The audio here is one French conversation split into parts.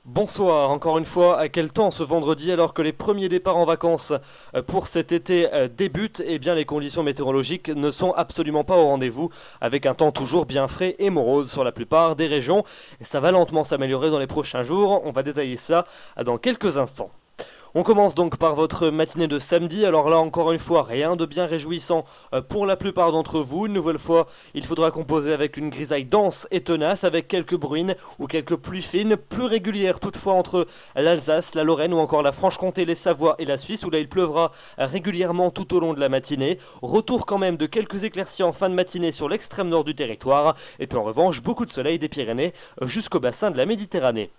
Bonsoir, encore une fois, à quel temps ce vendredi alors que les premiers départs en vacances pour cet été débutent? Eh bien les conditions météorologiques ne sont absolument pas au rendez-vous, avec un temps toujours bien frais et morose sur la plupart des régions. Et ça va lentement s'améliorer dans les prochains jours, on va détailler ça dans quelques instants. On commence donc par votre matinée de samedi, alors là encore une fois rien de bien réjouissant pour la plupart d'entre vous. Une nouvelle fois il faudra composer avec une grisaille dense et tenace, avec quelques bruines ou quelques pluies fines, plus régulières toutefois entre l'Alsace, la Lorraine ou encore la Franche-Comté, les Savoies et la Suisse, où là il pleuvra régulièrement tout au long de la matinée. Retour quand même de quelques éclaircies en fin de matinée sur l'extrême nord du territoire, et puis en revanche beaucoup de soleil des Pyrénées jusqu'au bassin de la Méditerranée.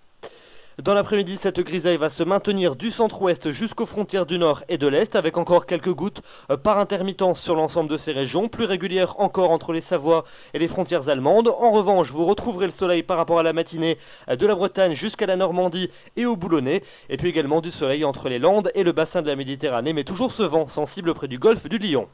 Dans l'après-midi, cette grisaille va se maintenir du centre-ouest jusqu'aux frontières du nord et de l'est, avec encore quelques gouttes par intermittence sur l'ensemble de ces régions, plus régulières encore entre les Savoies et les frontières allemandes. En revanche, vous retrouverez le soleil par rapport à la matinée de la Bretagne jusqu'à la Normandie et au Boulonnais, et puis également du soleil entre les Landes et le bassin de la Méditerranée, mais toujours ce vent sensible près du golfe du Lion.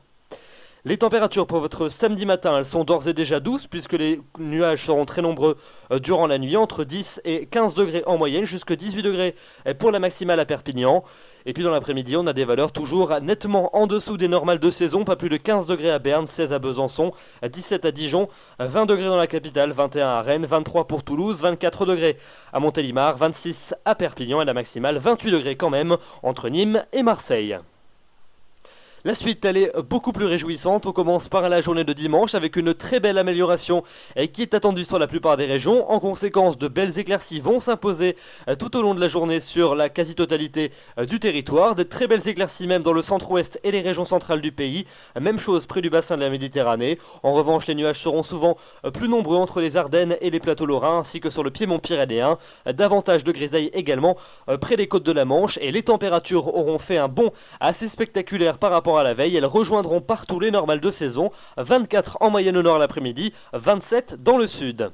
Les températures pour votre samedi matin, elles sont d'ores et déjà douces puisque les nuages seront très nombreux durant la nuit, entre 10 et 15 degrés en moyenne, jusqu'à 18 degrés pour la maximale à Perpignan. Et puis dans l'après-midi, on a des valeurs toujours nettement en dessous des normales de saison, pas plus de 15 degrés à Berne, 16 à Besançon, 17 à Dijon, 20 degrés dans la capitale, 21 à Rennes, 23 pour Toulouse, 24 degrés à Montélimar, 26 à Perpignan et la maximale 28 degrés quand même entre Nîmes et Marseille. La suite, elle est beaucoup plus réjouissante. On commence par la journée de dimanche avec une très belle amélioration qui est attendue sur la plupart des régions. En conséquence, de belles éclaircies vont s'imposer tout au long de la journée sur la quasi-totalité du territoire. De très belles éclaircies même dans le centre-ouest et les régions centrales du pays. Même chose près du bassin de la Méditerranée. En revanche, les nuages seront souvent plus nombreux entre les Ardennes et les plateaux lorrains, ainsi que sur le piémont pyrénéen. Davantage de grisailles également près des côtes de la Manche. Et les températures auront fait un bond assez spectaculaire par rapport à la veille. Elles rejoindront partout les normales de saison, 24 en moyenne au nord l'après-midi, 27 dans le sud.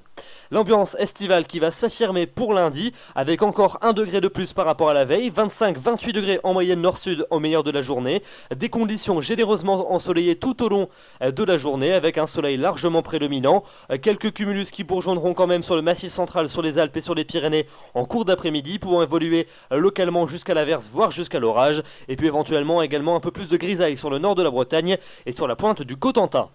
L'ambiance estivale qui va s'affirmer pour lundi, avec encore 1 degré de plus par rapport à la veille, 25-28 degrés en moyenne nord-sud au meilleur de la journée, des conditions généreusement ensoleillées tout au long de la journée, avec un soleil largement prédominant, quelques cumulus qui bourgeonneront quand même sur le massif central, sur les Alpes et sur les Pyrénées en cours d'après-midi, pouvant évoluer localement jusqu'à l'averse, voire jusqu'à l'orage, et puis éventuellement également un peu plus de grisaille sur le nord de la Bretagne et sur la pointe du Cotentin.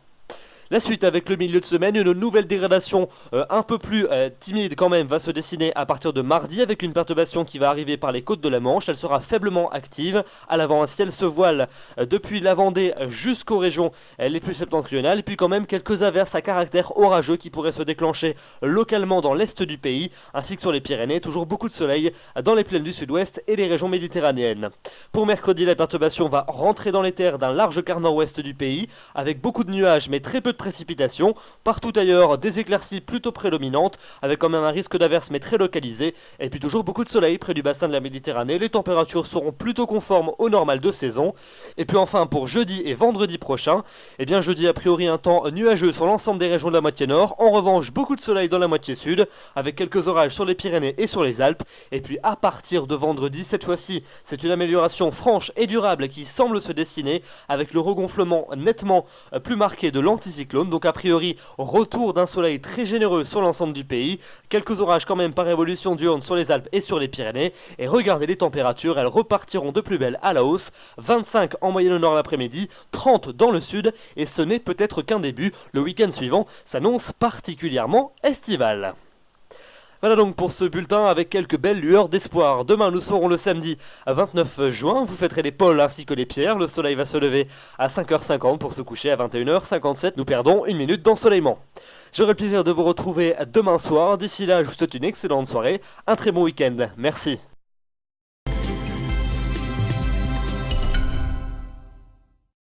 La suite avec le milieu de semaine, une nouvelle dégradation un peu plus timide quand même va se dessiner à partir de mardi, avec une perturbation qui va arriver par les côtes de la Manche. Elle sera faiblement active. À l'avant, un ciel se voile depuis la Vendée jusqu'aux régions les plus septentrionales, et puis quand même quelques averses à caractère orageux qui pourraient se déclencher localement dans l'est du pays, ainsi que sur les Pyrénées. Toujours beaucoup de soleil dans les plaines du sud-ouest et les régions méditerranéennes. Pour mercredi, la perturbation va rentrer dans les terres d'un large quart nord-ouest du pays, avec beaucoup de nuages mais très peu de précipitations. Partout ailleurs, des éclaircies plutôt prédominantes, avec quand même un risque d'averse mais très localisé, et puis toujours beaucoup de soleil près du bassin de la Méditerranée. Les températures seront plutôt conformes au normal de saison. Et puis enfin pour jeudi et vendredi prochain, eh bien jeudi a priori un temps nuageux sur l'ensemble des régions de la moitié nord. En revanche, beaucoup de soleil dans la moitié sud, avec quelques orages sur les Pyrénées et sur les Alpes. Et puis à partir de vendredi, cette fois-ci, c'est une amélioration franche et durable qui semble se dessiner, avec le regonflement nettement plus marqué de l'anticyclone. Donc a priori, retour d'un soleil très généreux sur l'ensemble du pays. Quelques orages quand même par évolution diurne sur les Alpes et sur les Pyrénées. Et regardez les températures, elles repartiront de plus belle à la hausse. 25 en moyenne au nord l'après-midi, 30 dans le sud. Et ce n'est peut-être qu'un début. Le week-end suivant s'annonce particulièrement estival. Voilà donc pour ce bulletin avec quelques belles lueurs d'espoir. Demain nous serons le samedi 29 juin, vous fêterez les pôles ainsi que les pierres. Le soleil va se lever à 5h50 pour se coucher à 21h57. Nous perdons une minute d'ensoleillement. J'aurai le plaisir de vous retrouver demain soir. D'ici là, je vous souhaite une excellente soirée, un très bon week-end. Merci.